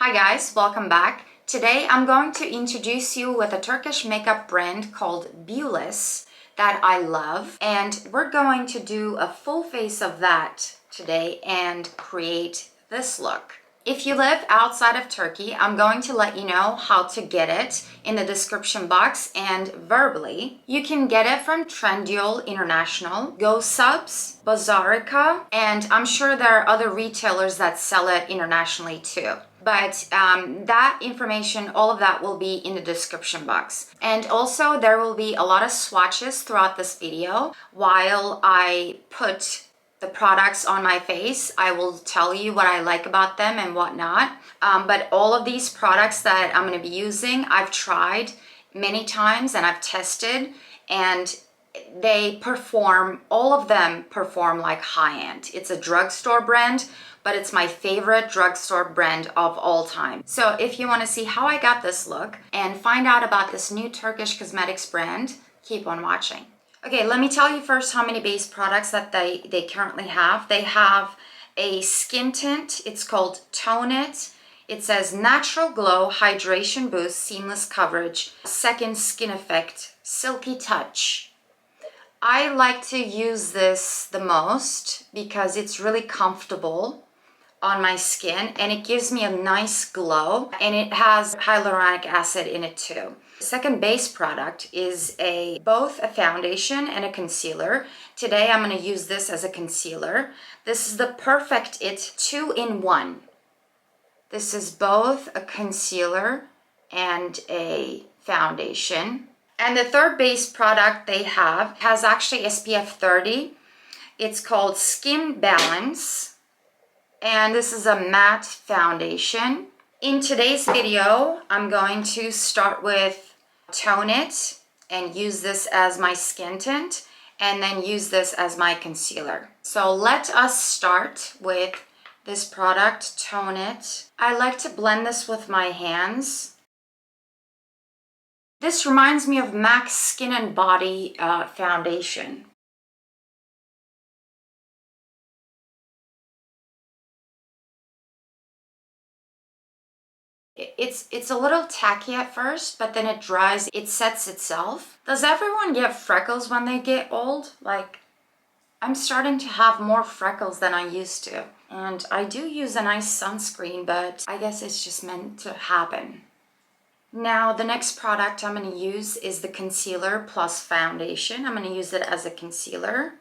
Hi guys, welcome back. Today I'm going to introduce you with a Turkish makeup brand called Beaulis that I love, and we're going to do a full face of that today and create this look. If you live outside of Turkey, I'm going to let you know how to get it in the description box and verbally. You can get it from Trendyol International, GoSupp, Bazaarica, and I'm sure there are other retailers that sell it internationally too. But that information, all of that will be in the description box. And also there will be a lot of swatches throughout this video while I put the products on my face. I will tell you what I like about them and what not. But all of these products that I'm going to be using, I've tried many times and I've tested, and they perform, all of them perform like high-end. It's a drugstore brand, but it's my favorite drugstore brand of all time. So if you want to see how I got this look and find out about this new Turkish cosmetics brand, keep on watching. Okay, let me tell you first how many base products that they currently have. They have a skin tint. It's called Tone It. It says natural glow, hydration boost, seamless coverage, second skin effect, silky touch. I like to use this the most because it's really comfortable on my skin and it gives me a nice glow, and it has hyaluronic acid in it too. The second base product is both a foundation and a concealer. Today I'm going to use this as a concealer. This is the Perfect It 2-in-1. This is both a concealer and a foundation. And the third base product they have has actually SPF 30. It's called Skin Balance, and this is a matte foundation. In today's video, I'm going to start with Tone It and use this as my skin tint, and then use this as my concealer. So let us start with this product, Tone It. I like to blend this with my hands. This reminds me of MAC's Skin and Body foundation. It's a little tacky at first, but then it dries, it sets itself. Does everyone get freckles when they get old? Like, I'm starting to have more freckles than I used to. And I do use a nice sunscreen, but I guess it's just meant to happen. Now, the next product I'm going to use is the concealer plus foundation. I'm going to use it as a concealer.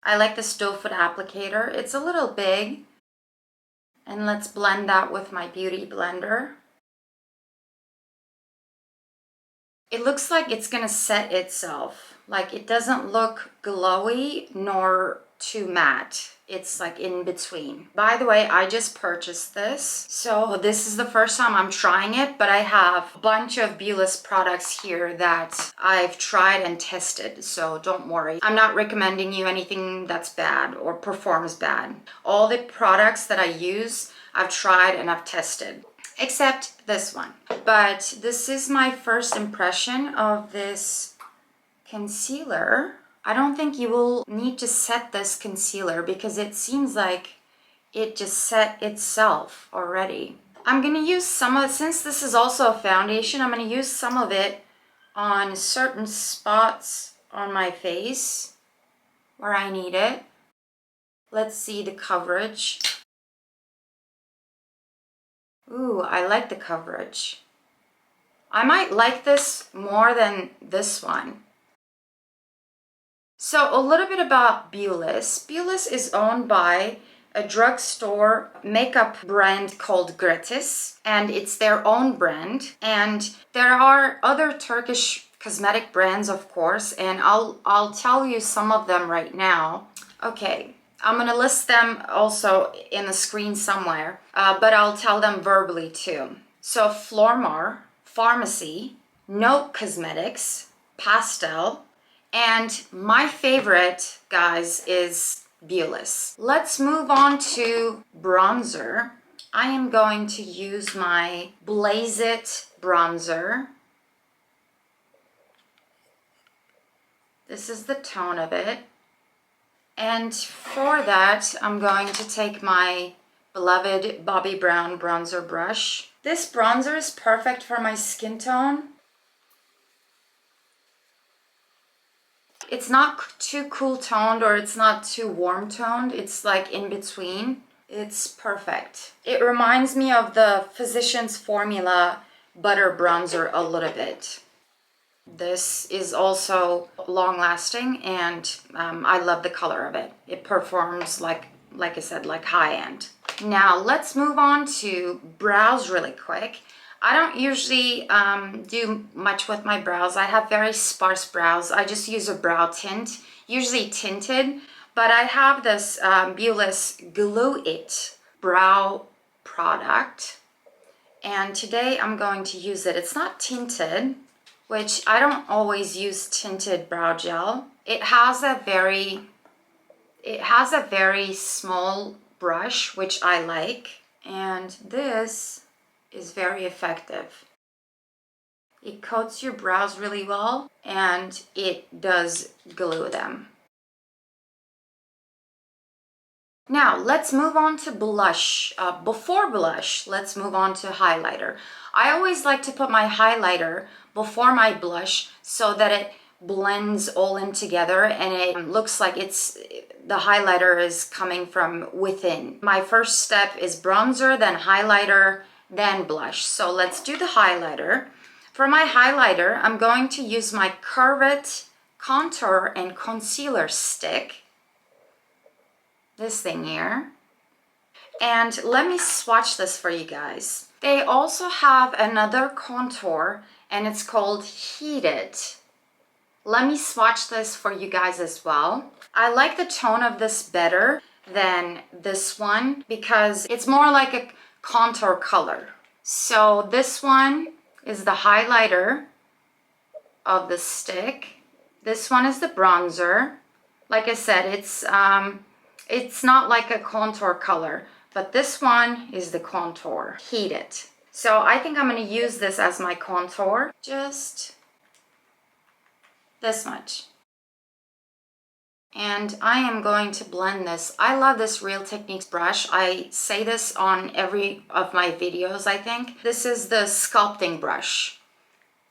I like this doe foot applicator. It's a little big. And let's blend that with my beauty blender. It looks like it's gonna set itself. Like, it doesn't look glowy nor too matte. It's like in between. By the way, I just purchased this. So this is the first time I'm trying it, but I have a bunch of Beaulis products here that I've tried and tested. So don't worry. I'm not recommending you anything that's bad or performs bad. All the products that I use, I've tried and I've tested, except this one. But this is my first impression of this concealer. I don't think you will need to set this concealer because it seems like it just set itself already. I'm going to use some of, since this is also a foundation, I'm going to use some of it on certain spots on my face where I need it. Let's see the coverage. Ooh, I like the coverage. I might like this more than this one. So a little bit about Beaulis. Beaulis is owned by a drugstore makeup brand called Gratis, and it's their own brand. And there are other Turkish cosmetic brands, of course, and I'll tell you some of them right now. Okay, I'm gonna list them also in the screen somewhere, but I'll tell them verbally too. So Flormar, Pharmacy, Note Cosmetics, Pastel, and my favorite, guys, is Beaulis. Let's move on to bronzer. I am going to use my Blaze It bronzer. This is the tone of it. And for that, I'm going to take my beloved Bobbi Brown bronzer brush. This bronzer is perfect for my skin tone. It's not too cool toned or it's not too warm toned. It's like in between. It's perfect. It reminds me of the Physicians Formula butter bronzer a little bit. This is also long lasting and I love the color of it. It performs like I said, like high end. Now let's move on to brows really quick. I don't usually do much with my brows. I have very sparse brows. I just use a brow tint, usually tinted, but I have this Beaulis Glue It brow product. And today I'm going to use it. It's not tinted, which I don't always use tinted brow gel. It has a very small brush, which I like. And this is very effective. It coats your brows really well and it does glue them. Now let's move on to blush. Before blush, let's move on to highlighter. I always like to put my highlighter before my blush so that it blends all in together and it looks like the highlighter is coming from within. My first step is bronzer, then highlighter, then blush. So let's do the highlighter. For my highlighter, I'm going to use my Curve It contour and concealer stick. This thing here. And let me swatch this for you guys. They also have another contour and it's called Heat It. Let me swatch this for you guys as well. I like the tone of this better than this one because it's more like a contour color. So this one is the highlighter of the stick. This one is the bronzer. Like I said, it's not like a contour color, but this one is the contour. Heat It. So I think I'm going to use this as my contour. Just this much. And I am going to blend this. I love this Real Techniques brush. I say this on every of my videos, I think. This is the sculpting brush.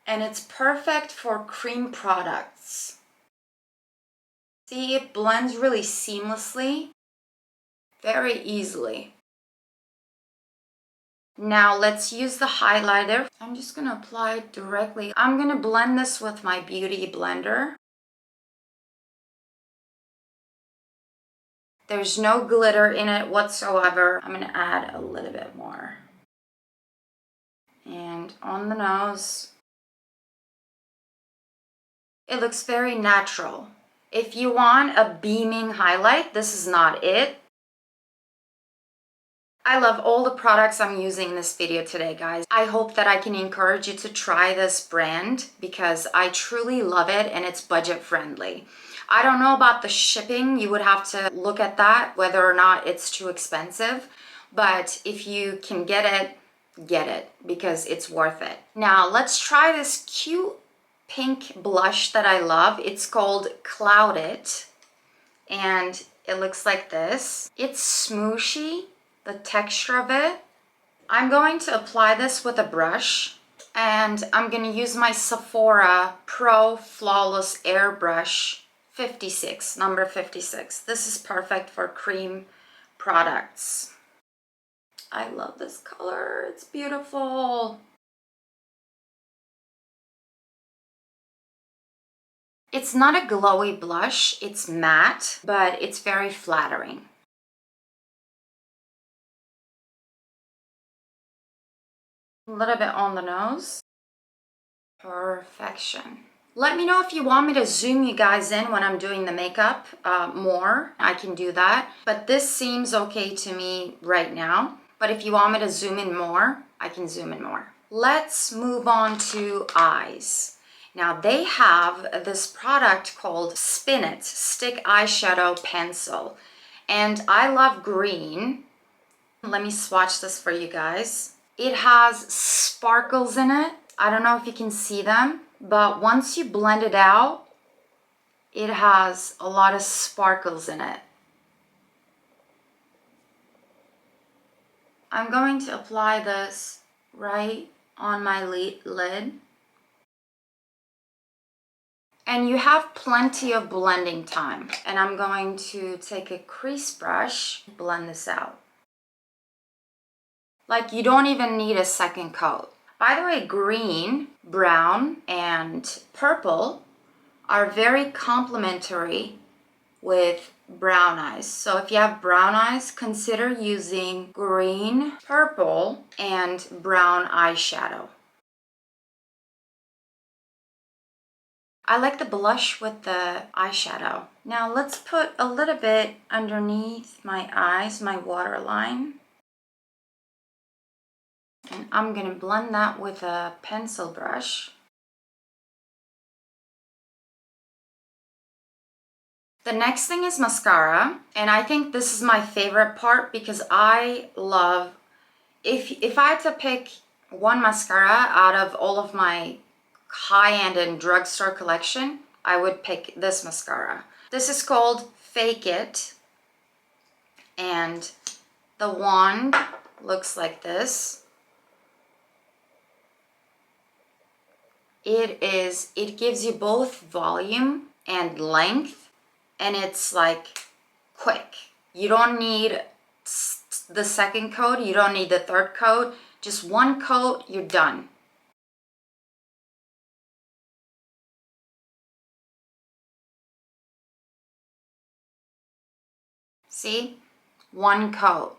And it's perfect for cream products. See, it blends really seamlessly, very easily. Now let's use the highlighter. I'm just gonna apply it directly. I'm gonna blend this with my beauty blender. There's no glitter in it whatsoever. I'm gonna add a little bit more. And on the nose. It looks very natural. If you want a beaming highlight, this is not it. I love all the products I'm using in this video today, guys. I hope that I can encourage you to try this brand because I truly love it and it's budget friendly. I don't know about the shipping. You would have to look at that, whether or not it's too expensive. But if you can get it because it's worth it. Now let's try this cute pink blush that I love. It's called Cloud It and it looks like this. It's smooshy, the texture of it. I'm going to apply this with a brush and I'm going to use my Sephora Pro Flawless Airbrush 56, number 56. This is perfect for cream products. I love this color. It's beautiful. It's not a glowy blush. It's matte, but it's very flattering. A little bit on the nose. Perfection. Let me know if you want me to zoom you guys in when I'm doing the makeup more. I can do that. But this seems okay to me right now. But if you want me to zoom in more, I can zoom in more. Let's move on to eyes. Now they have this product called Spin It Stick Eyeshadow Pencil. And I love green. Let me swatch this for you guys. It has sparkles in it. I don't know if you can see them, but once you blend it out, it has a lot of sparkles in it. I'm going to apply this right on my lid. And you have plenty of blending time. And I'm going to take a crease brush, blend this out. Like you don't even need a second coat. By the way, green, brown, and purple are very complementary with brown eyes. So if you have brown eyes, consider using green, purple, and brown eyeshadow. I like the blush with the eyeshadow. Now let's put a little bit underneath my eyes, my waterline. And I'm gonna blend that with a pencil brush. The next thing is mascara, and I think this is my favorite part because I love, if I had to pick one mascara out of all of my high-end and drugstore collection, I would pick this mascara. This is called Fake It, and the wand looks like this. It gives you both volume and length, and it's like quick. You don't need the second coat, you don't need the third coat. Just one coat, you're done. See? One coat.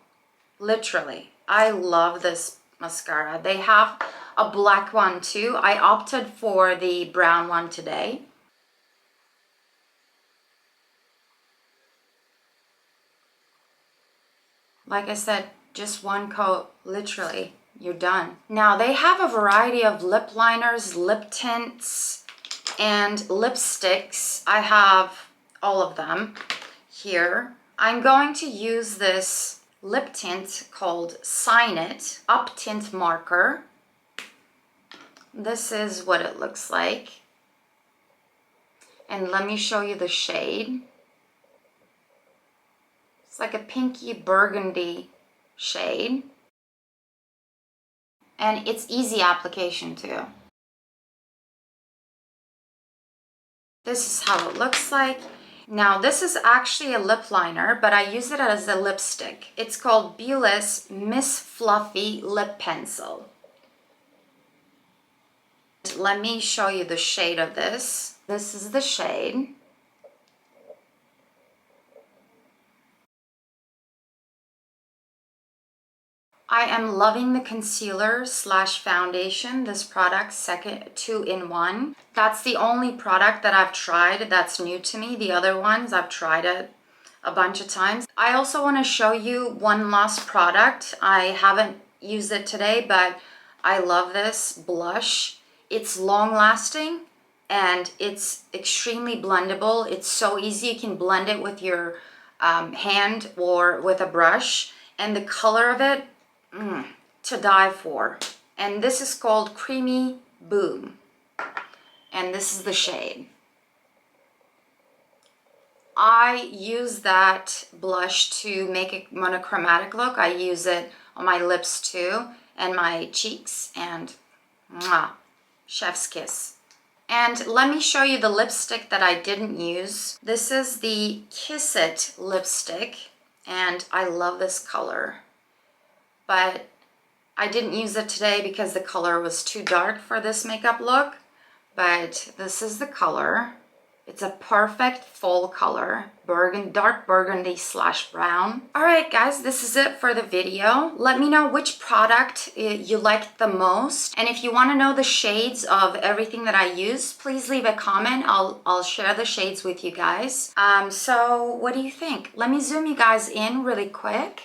Literally. I love this mascara. They have a black one too. I opted for the brown one today. Like I said, just one coat, literally, you're done. Now they have a variety of lip liners, lip tints, and lipsticks. I have all of them here. I'm going to use this lip tint called Sign It Up Tint Marker. This is what it looks like. And let me show you the shade. It's like a pinky burgundy shade. And it's easy application too. This is how it looks like. Now this is actually a lip liner, but I use it as a lipstick. It's called Beaulis Miss Fluffy Lip Pencil. Let me show you the shade of this. This is the shade. I am loving the concealer slash foundation, this product, second 2-in-1. That's the only product that I've tried that's new to me. The other ones, I've tried it a bunch of times. I also want to show you one last product. I haven't used it today, but I love this blush. It's long lasting and it's extremely blendable. It's so easy. You can blend it with your hand or with a brush. And the color of it, to die for. And this is called Creamy Boom. And this is the shade. I use that blush to make a monochromatic look. I use it on my lips too, and my cheeks, and mwah, chef's kiss. And let me show you the lipstick that I didn't use. This is the Kiss It lipstick, and I love this color. But I didn't use it today because the color was too dark for this makeup look. But this is the color. It's a perfect fall color, dark burgundy slash brown. All right, guys, this is it for the video. Let me know which product you liked the most. And if you want to know the shades of everything that I use, please leave a comment. I'll share the shades with you guys. So what do you think? Let me zoom you guys in really quick.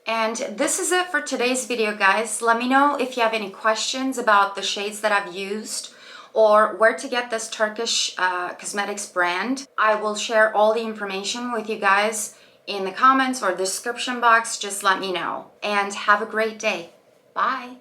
And this is it for today's video, guys. Let me know if you have any questions about the shades that I've used or where to get this Turkish cosmetics brand. I will share all the information with you guys in the comments or description box. Just let me know. And have a great day. Bye.